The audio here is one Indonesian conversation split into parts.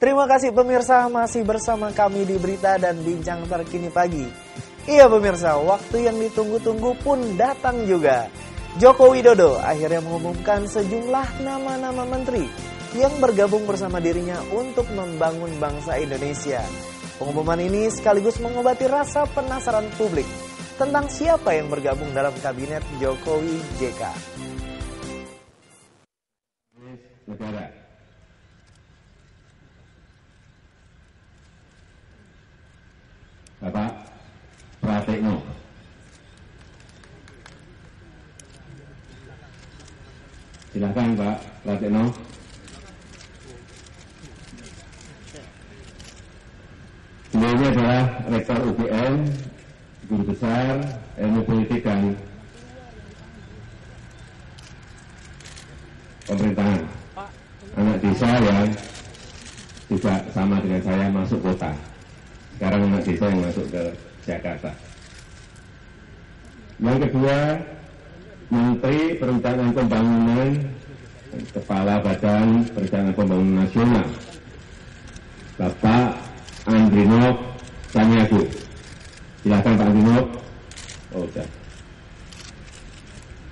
Terima kasih pemirsa masih bersama kami di Berita dan Bincang Terkini Pagi. Iya pemirsa, waktu yang ditunggu-tunggu pun datang juga. Joko Widodo akhirnya mengumumkan sejumlah nama-nama menteri yang bergabung bersama dirinya untuk membangun bangsa Indonesia. Pengumuman ini sekaligus mengobati rasa penasaran publik tentang siapa yang bergabung dalam kabinet Jokowi JK. Negara. Bapak Pratikno. Silakan Pak Pratikno. Beliau ini adalah Rektor UGM, Guru Besar Ilmu Politik dan Pemerintahan. Anak desa yang juga sama dengan saya masuk kota. Sekarang anak desa yang masuk ke Jakarta. Yang kedua, Menteri Perencanaan Pembangunan, Kepala Badan Perencanaan Pembangunan Nasional, Bapak Andrinov Caniago. Silakan Pak Andrinov. Oh, sudah.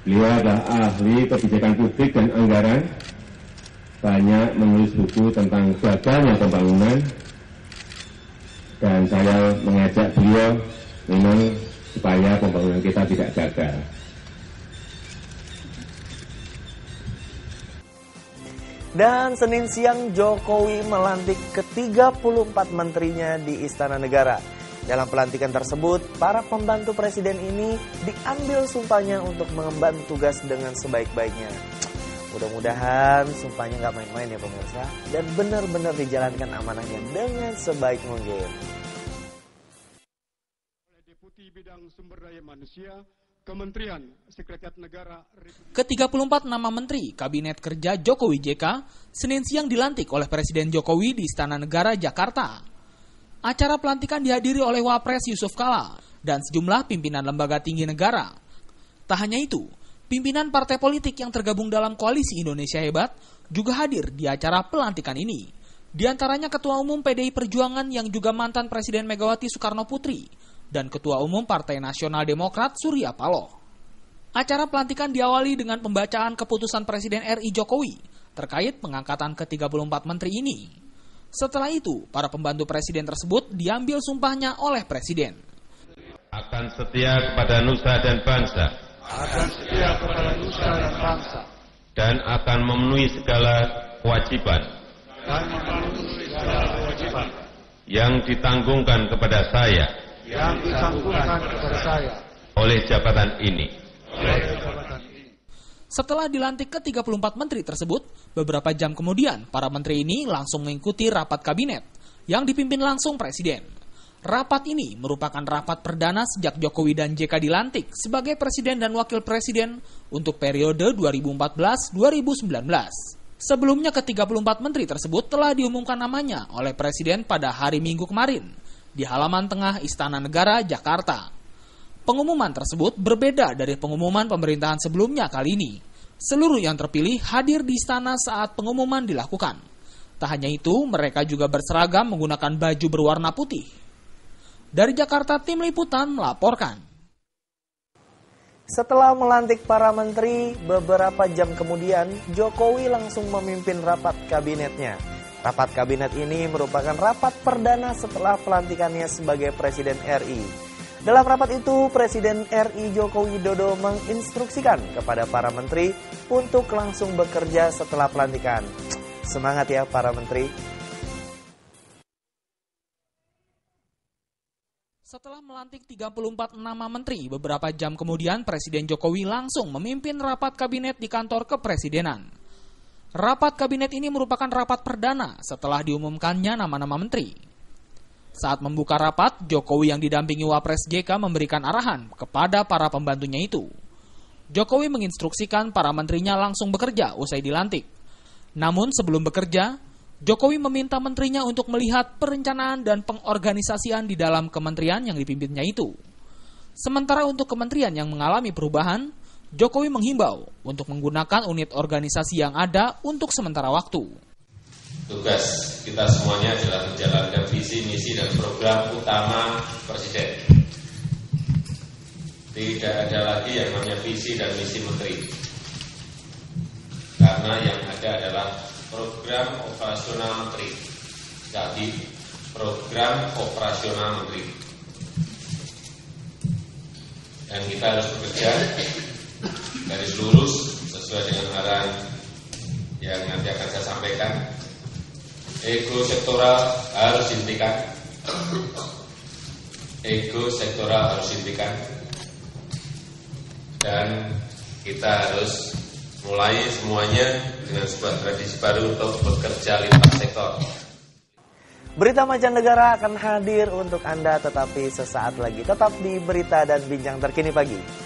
Beliau adalah ahli kebijakan publik dan anggaran, banyak menulis buku tentang gagalnya pembangunan, dan saya mengajak beliau memang supaya pembangunan kita tidak gagal. Dan Senin siang Jokowi melantik ke-34 menterinya di Istana Negara. Dalam pelantikan tersebut, para pembantu presiden ini diambil sumpahnya untuk mengemban tugas dengan sebaik-baiknya. Mudah-mudahan sumpahnya nggak main-main ya pemirsa, dan benar-benar dijalankan amanahnya dengan sebaik mungkin. Deputi Bidang Sumber Daya Manusia, Kementerian Sekretariat Negara. Ke-34 nama menteri Kabinet Kerja Jokowi JK Senin siang dilantik oleh Presiden Jokowi di Istana Negara, Jakarta. Acara pelantikan dihadiri oleh Wapres Yusuf Kala dan sejumlah pimpinan lembaga tinggi negara. Tak hanya itu, pimpinan partai politik yang tergabung dalam Koalisi Indonesia Hebat juga hadir di acara pelantikan ini. Di antaranya Ketua Umum PDI Perjuangan yang juga mantan Presiden Megawati Soekarno Putri dan Ketua Umum Partai Nasional Demokrat Surya Paloh. Acara pelantikan diawali dengan pembacaan keputusan Presiden RI Jokowi terkait pengangkatan ke-34 menteri ini. Setelah itu, para pembantu presiden tersebut diambil sumpahnya oleh presiden. Akan setia kepada nusa dan bangsa. Akan setia kepada nusa dan bangsa. Dan akan memenuhi segala kewajiban. Dan memenuhi segala kewajiban. Yang ditanggungkan kepada saya. Yang ditanggungkan kepada saya. Oleh jabatan ini. Setelah dilantik ke-34 menteri tersebut, beberapa jam kemudian para menteri ini langsung mengikuti rapat kabinet yang dipimpin langsung presiden. Rapat ini merupakan rapat perdana sejak Jokowi dan JK dilantik sebagai presiden dan wakil presiden untuk periode 2014-2019. Sebelumnya ke-34 menteri tersebut telah diumumkan namanya oleh presiden pada hari Minggu kemarin di halaman tengah Istana Negara, Jakarta. Pengumuman tersebut berbeda dari pengumuman pemerintahan sebelumnya kali ini. Seluruh yang terpilih hadir di istana saat pengumuman dilakukan. Tak hanya itu, mereka juga berseragam menggunakan baju berwarna putih. Dari Jakarta, Tim Liputan melaporkan. Setelah melantik para menteri, beberapa jam kemudian Jokowi langsung memimpin rapat kabinetnya. Rapat kabinet ini merupakan rapat perdana setelah pelantikannya sebagai Presiden RI. Dalam rapat itu, Presiden RI Joko Widodo menginstruksikan kepada para menteri untuk langsung bekerja setelah pelantikan. Semangat ya para menteri. Setelah melantik 34 nama menteri, beberapa jam kemudian Presiden Jokowi langsung memimpin rapat kabinet di kantor kepresidenan. Rapat kabinet ini merupakan rapat perdana setelah diumumkannya nama-nama menteri. Saat membuka rapat, Jokowi yang didampingi Wapres JK memberikan arahan kepada para pembantunya itu. Jokowi menginstruksikan para menterinya langsung bekerja usai dilantik. Namun sebelum bekerja, Jokowi meminta menterinya untuk melihat perencanaan dan pengorganisasian di dalam kementerian yang dipimpinnya itu. Sementara untuk kementerian yang mengalami perubahan, Jokowi menghimbau untuk menggunakan unit organisasi yang ada untuk sementara waktu. tugas kita semuanya adalah menjalankan visi, misi, dan program utama Presiden. Tidak ada lagi yang namanya visi dan misi menteri, karena yang ada adalah program operasional menteri. Jadi program operasional menteri, dan kita harus bekerja garis lurus sesuai dengan arahan yang nanti akan saya sampaikan. Ego sektoral harus dihentikan. Ego sektoral harus dihentikan. Dan kita harus mulai semuanya dengan sebuah tradisi baru untuk bekerja lintas sektor. Berita mancanegara akan hadir untuk Anda, tetapi sesaat lagi tetap di Berita dan Bincang Terkini Pagi.